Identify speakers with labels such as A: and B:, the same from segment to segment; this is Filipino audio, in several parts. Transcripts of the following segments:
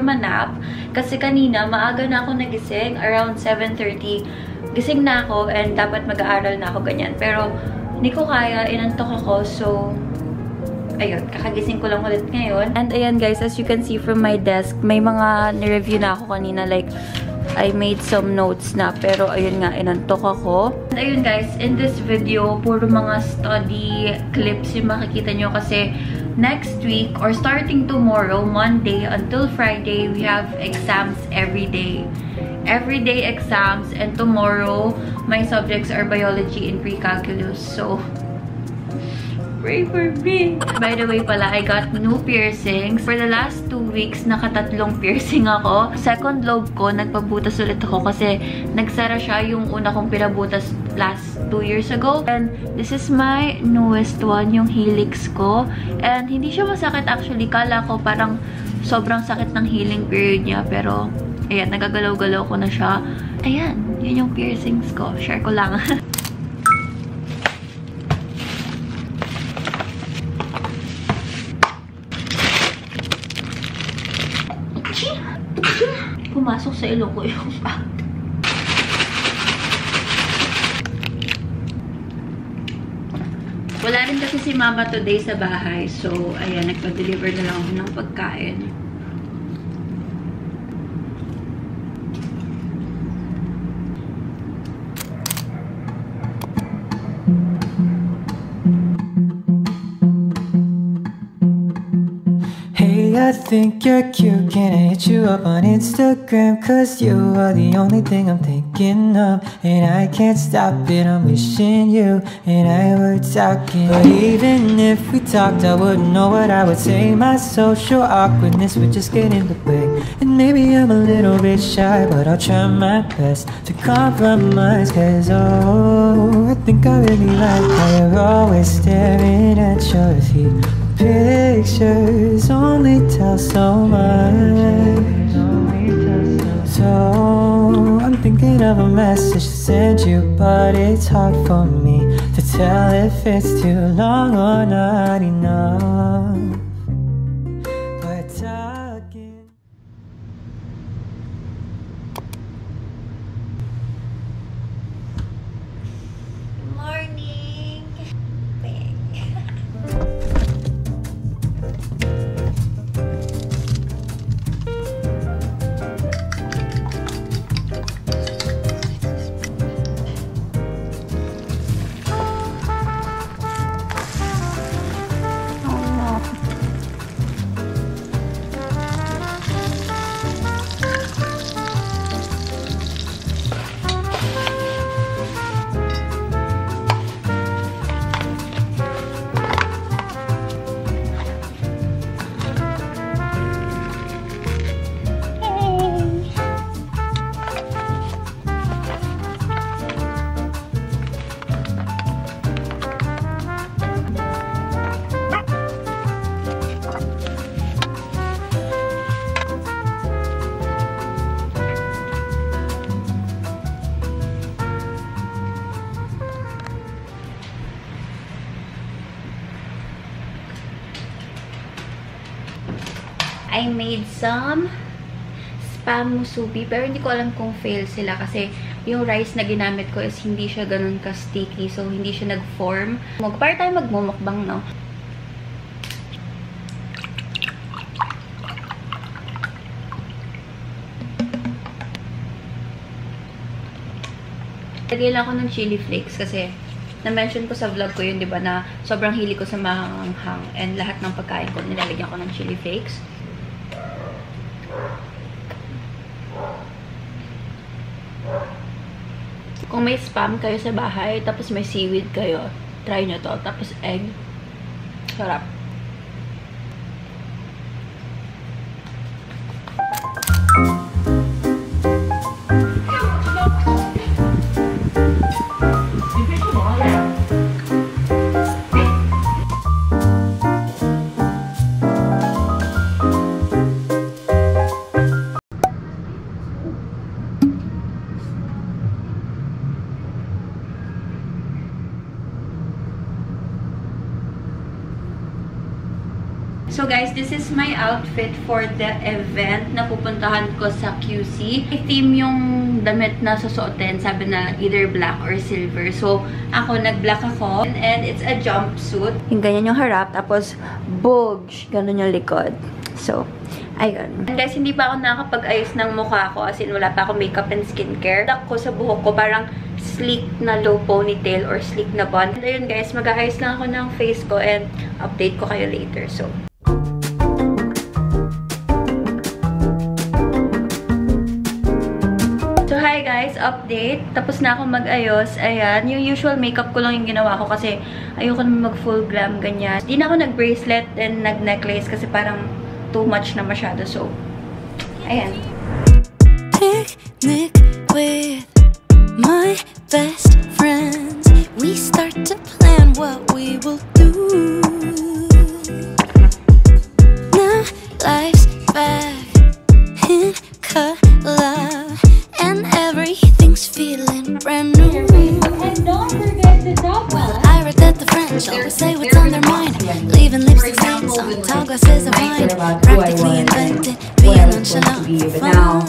A: from a nap. Kasi kanina, maaga na ako nagising. Around 7:30, gising na ako and dapat mag-aaral na ako ganyan. Pero, hindi ko kaya. Inantok ako. So, ayun, kakagising ko lang ulit ngayon. And ayan guys, as you can see from my desk, may mga nireview na ako kanina. Like, I made some notes na. Pero ayun nga, inantok ako. And ayun guys, in this video, puro mga study clips yung makikita nyo. Kasi next week, or starting tomorrow, Monday until Friday, we have exams every day. Everyday exams. And tomorrow, my subjects are biology and pre-calculus. So, pray for me. By the way pala, I got new piercings. For the last 2 weeks, nakatatlong piercing ako. Second lobe ko, nagpabutas ulit ako kasi nagsara siya yung una kong pinabutas last 2 years ago. And this is my newest one, yung helix ko. And hindi siya masakit actually. Kala ko parang sobrang sakit ng healing period niya. Pero, ayan, nagagalaw-galaw ko na siya. Ayan, yun yung piercings ko. Share ko lang. Pumasok sa ilong ko yung bag. Wala rin kasi si mama today sa bahay. So, ayan, nagpa-deliver na lang ako ng pagkain.
B: I think you're cute, can I hit you up on Instagram? Cause you are the only thing I'm thinking of. And I can't stop it, I'm wishing you and I were talking. But even if we talked, I wouldn't know what I would say. My social awkwardness would just get in the way. And maybe I'm a little bit shy, but I'll try my best to compromise. Cause oh, I think I really like how you're always staring at your feet. Pictures only tell so much. So I'm thinking of a message to send you, but it's hard for me to tell if it's too long or not enough. But talking.
A: Good morning. I made some spam musubi, pero hindi ko alam kung fail sila kasi yung rice na ginamit ko is hindi siya ganun ka-sticky, so hindi siya nag-form. Para tayo magmumukbang, no? Lagay lang ako ng chili flakes kasi na-mention ko sa vlog ko yun, di ba, na sobrang hili ko sa mahanghang and lahat ng pagkain ko, nilalagyan ko ng chili flakes. Kung may spam kayo sa bahay, tapos may seaweed kayo, try nyo to. Tapos egg. Sarap. So guys, this is my outfit for the event na pupuntahan ko sa QC. Theme yung damit na susuotin, sabi na either black or silver. So ako, nag-black ako. And it's a jumpsuit. Yung ganyan yung harap, tapos boobs, ganun yung likod. So, ayun. And guys, hindi pa ako nakakapag-ayos ng mukha ko, as in wala pa ako makeup and skincare. Lock ko sa buhok ko, parang sleek na low ponytail or sleek na bun. And ayun guys, mag-aayos lang ako ng face ko and update ko kayo later. So hi guys, update. Tapos na ako mag-ayos. Ayan, yung usual makeup ko lang yung ginawa ko kasi ayoko naman mag-full glam ganyan. Hindi na ako nag-bracelet and nag-necklace kasi parang too much na masyado. So, ayan.
C: Picnic with my best friends. We start to plan what we will do. Now life's back in color and everything's feeling brand new.
A: And don't forget the top.
C: Well, I read that the French always say what's on their mind, leaving lipstick stains on tall glasses of wine. Practically invented being nonchalant for fun.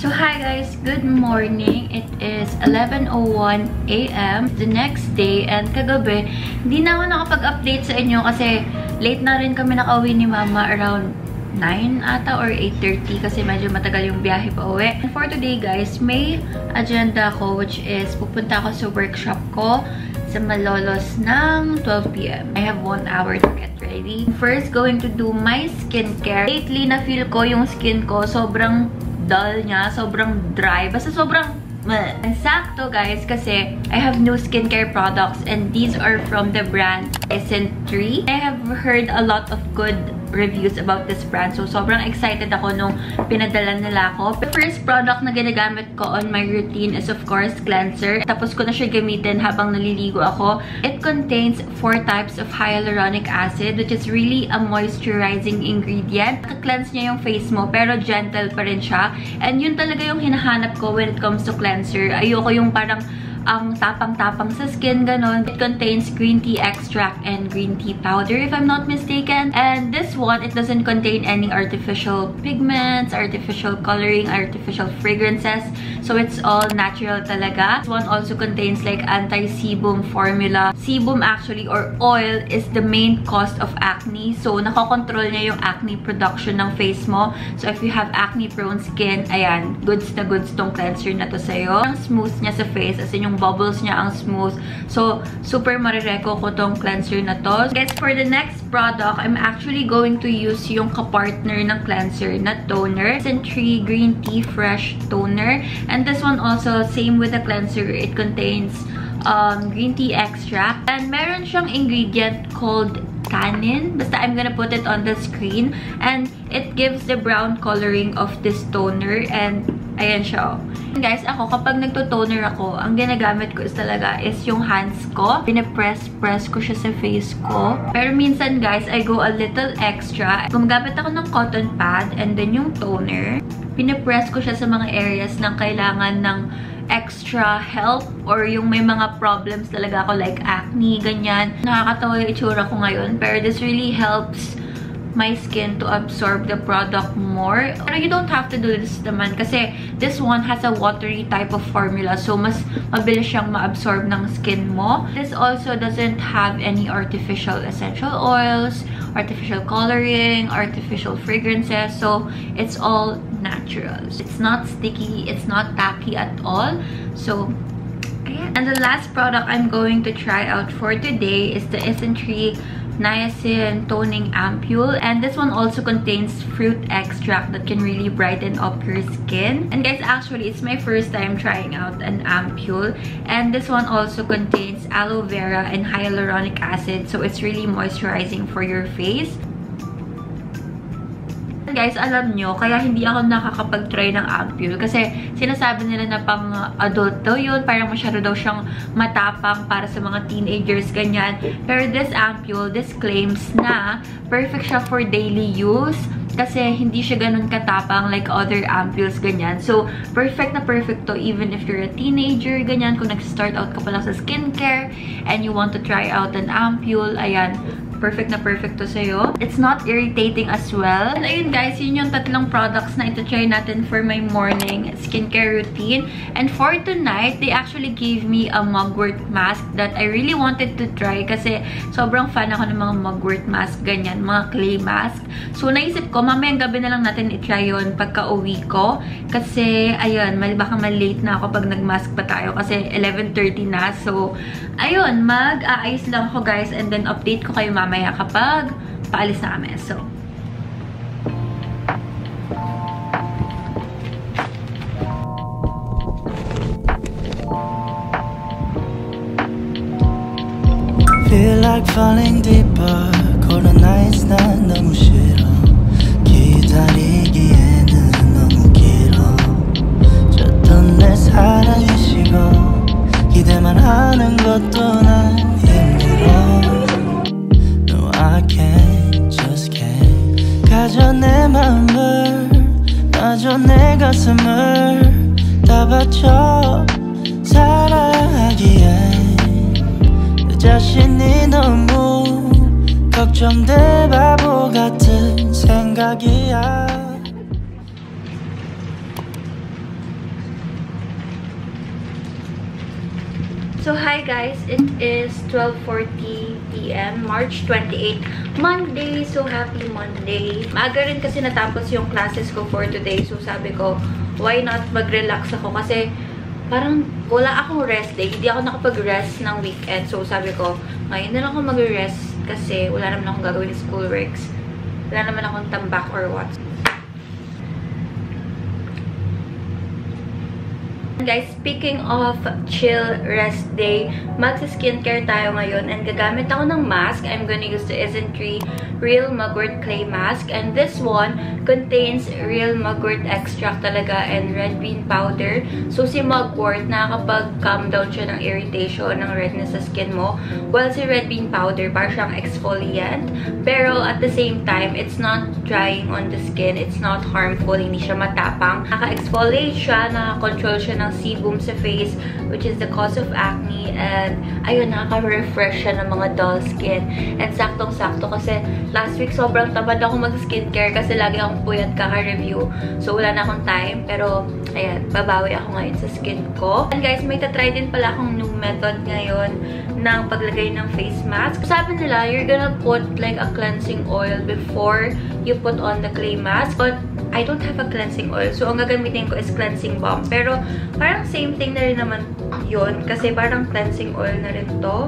A: So hi guys, good morning. It is 11:01 AM the next day, and kagabi hindi na ako nakapag-update sa inyo kasi late na rin kami nakauwi ni Mama, around 9 ata or 8:30 kasi medyo matagal yung biyahe pa uwi. And for today guys, may agenda ko which is pupunta ako sa workshop ko sa Malolos ng 12 PM. I have 1 hour to get ready. First, going to do my skincare. Lately, na-feel ko yung skin ko sobrang dull niya, sobrang dry, basta sobrang meh. And sakto guys kasi I have new skincare products and these are from the brand Isntree. I have heard a lot of good reviews about this brand, so sobrang excited ako nung pinadala nila ako. The first product na ginagamit ko on my routine is of course cleanser. Tapos ko na siya gamitin habang naliligo ako. It contains 4 types of hyaluronic acid which is really a moisturizing ingredient. Naka-cleanse niya yung face mo pero gentle pa rin siya. And yun talaga yung hinahanap ko when it comes to cleanser. Ayoko yung parang ang tapang-tapang sa skin, ganon. It contains green tea extract and green tea powder, if I'm not mistaken. And this one, it doesn't contain any artificial pigments, artificial coloring, artificial fragrances. So it's all natural talaga. This one also contains like anti-sebum formula. Sebum actually, or oil, is the main cause of acne. So nakokontrol niya yung acne production ng face mo. So if you have acne-prone skin, ayan, goods na goods tong cleanser na to sa'yo. Ang smooth niya sa face, as in yung bubbles niya ang smooth. So, super marireko ko tong cleanser na to. Guys, for the next product, I'm actually going to use yung kapartner ng cleanser na toner. Isntree Green Tea Fresh Toner. And this one also, same with the cleanser. It contains green tea extract. And meron siyang ingredient called Tannin. Basta I'm gonna put it on the screen. And it gives the brown coloring of this toner. And ayan siya. Guys, ako kapag nagto-toner ako, ang ginagamit ko is talaga is yung hands ko. Pinapress-press ko siya sa face ko. Pero minsan guys, I go a little extra. Gumagamit ako ng cotton pad and then yung toner. Pinapress ko siya sa mga areas na kailangan ng extra help or yung may mga problems talaga ako like acne, ganyan. Nakakatawa yung itsura ko ngayon. Pero this really helps my skin to absorb the product more. Pero you don't have to do this naman kasi this one has a watery type of formula, so mas mabilis siyang ma-absorb ng skin mo. This also doesn't have any artificial essential oils, artificial coloring, artificial fragrances, so it's all natural. It's not sticky, it's not tacky at all. So and the last product I'm going to try out for today is the Isntree Niacin Toning Ampule, and this one also contains fruit extract that can really brighten up your skin. And guys, actually it's my first time trying out an ampule, and this one also contains aloe vera and hyaluronic acid, so it's really moisturizing for your face. guys, alam nyo, kaya hindi ako nakakapag-try ng ampule. Kasi sinasabi nila na pang adult daw yun. Parang masyado daw siyang matapang para sa mga teenagers, ganyan. Pero this ampule, this claims na perfect siya for daily use. Kasi hindi siya ganun katapang like other ampules, ganyan. So, perfect na perfect to even if you're a teenager, ganyan. Kung nag-start out ka pa lang sa skincare and you want to try out an ampule, ayan. Perfect na perfect to sa'yo. It's not irritating as well. And ayun guys, yun yung tatlong products na ito-try natin for my morning skincare routine. And for tonight, they actually gave me a mugwort mask that I really wanted to try kasi sobrang fan ako ng mga mugwort mask, ganyan, mga clay mask. So naisip ko, mamayang gabi na lang natin i-try yun pagka-uwi ko. Kasi, ayun, baka malate na ako pag nag-mask pa tayo kasi 11:30 na. So, ayun, mag-aayos lang ako guys and then update ko kayo mamaya kapag paalis na kami. So,
B: feel like falling deeper. Cold nights 나 너무 싫어. 기다리기에는 너무 길어. 줬던 내 사랑이 식어. 기대만 하는 것도 난 힘들어. I can't, just can't. 가져 내 마음을, 놔줘 내 가슴을 다 바쳐 사랑하기에 내 자신이 너무 걱정돼 바보 같은 생각이야.
A: so hi guys, it is 12:40 p.m. March 28, Monday. So happy Monday. Maaga rin kasi natapos yung classes ko for today. So sabi ko, why not mag-relax ako? Kasi parang wala akong rest day. Hindi ako nakapag-rest ng weekend. So sabi ko, ngayon na lang ako mag-rest kasi wala naman akong gagawin school works. Wala naman akong tambak or what. Guys, speaking of chill rest day, magsa-skincare tayo ngayon and gagamit ako ng mask. I'm gonna use the Isntree Real Mugwort Clay Mask, and this one contains real mugwort extract talaga and red bean powder. So si mugwort, nakakapag-calm down siya ng irritation, ng redness sa skin mo. While si red bean powder, parang siyang exfoliant. Pero at the same time, it's not drying on the skin. It's not harmful, hindi siya matapang. Naka-exfoliate siya, naka-control siya ng sebum sa face, which is the cause of acne, and ayun, nakaka-refresh siya ng mga dull skin. And saktong-sakto kasi last week sobrang tamad ako mag-skincare kasi lagi akong puyat kaka-review. So wala na akong time, pero ayan, babawi ako ngayon sa skin ko. And guys, may tatry din pala akong new method ngayon ng paglagay ng face mask. Sabi nila, you're gonna put like a cleansing oil before you put on the clay mask, but I don't have a cleansing oil. So, ang gagamitin ko is cleansing balm. Pero, parang same thing na rin naman yun. Kasi parang cleansing oil na rin to.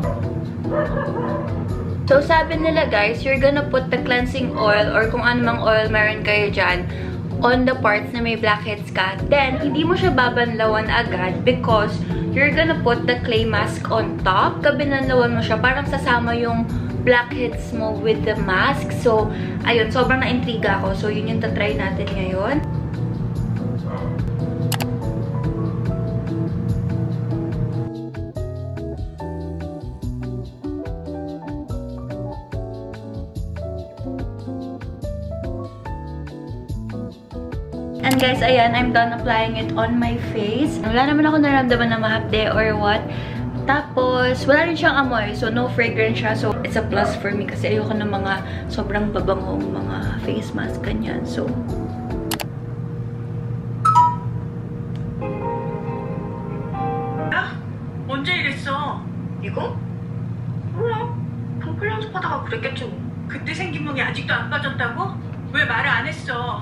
A: So, sabi nila guys, you're gonna put the cleansing oil or kung anumang oil meron kayo dyan on the parts na may blackheads ka. Then, hindi mo siya babanlawan agad because you're gonna put the clay mask on top. Kabinanlawan mo siya, parang sasama yung blackheads mo with the mask. So, ayun, sobrang na-intriga ako. So, yun yung tatry natin ngayon. And guys, ayan, I'm done applying it on my face. Wala naman ako naramdaman na mahapde or what. Tapos, wala rin siyang amoy. So, no fragrance siya. So, it's a plus for me kasi ayoko ng mga sobrang babangong mga face mask, ganyan. So,
D: 야? 언제 이랬어? 이거? 몰라. 방클 연습하다가 그랬겠지 뭐. 그때 생긴 멍이 아직도 안 빠졌다고? 왜 말을 안 했어?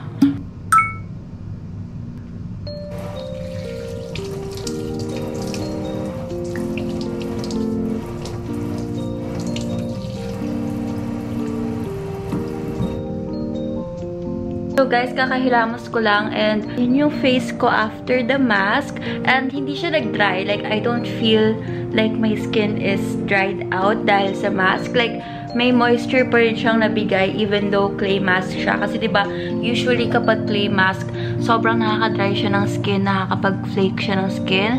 A: so guys, kakahilamos ko lang and yun yung face ko after the mask and hindi siya nag-dry. Like, I don't feel like my skin is dried out dahil sa mask. Like, may moisture pa rin siyang nabigay even though clay mask siya. Kasi diba, usually kapag clay mask, sobrang nakaka-dry siya ng skin, nakakapag-flake siya ng skin.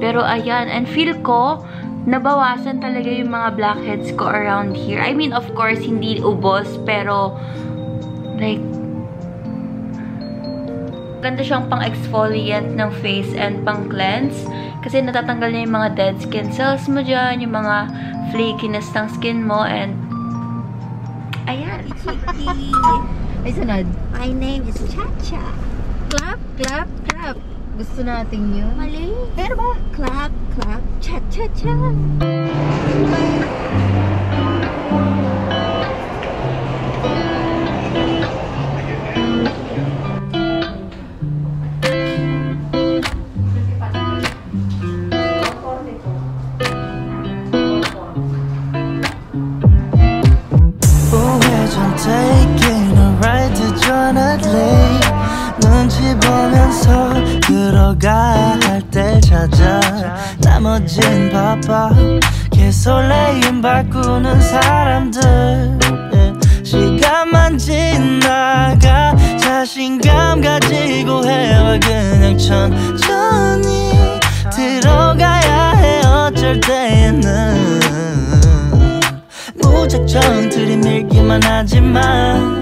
A: Pero ayan, and feel ko, nabawasan talaga yung mga blackheads ko around here. I mean, of course, hindi ubos, pero like, ganda siyang pang-exfoliant ng face and pang-cleanse. Kasi natatanggal niya yung mga dead skin cells mo dyan, yung mga flakiness ng skin mo, and ayan.
E: Ay, sunod.
F: My name is Cha-Cha.
E: Clap, clap, clap. Gusto natin yun.
F: Mali.
E: Pero ba?
F: Clap, clap, Cha-Cha-Cha.
B: Taking a ride to journey 눈치 보면서 들어가야 할 때 찾아 나머진 바빠 개설레임 바꾸는 사람들 시간만 지나가 자신감 가지고 해와 그냥 천천히 들어가야 해 어쩔 때에는 무작정 들이밀기만 하지만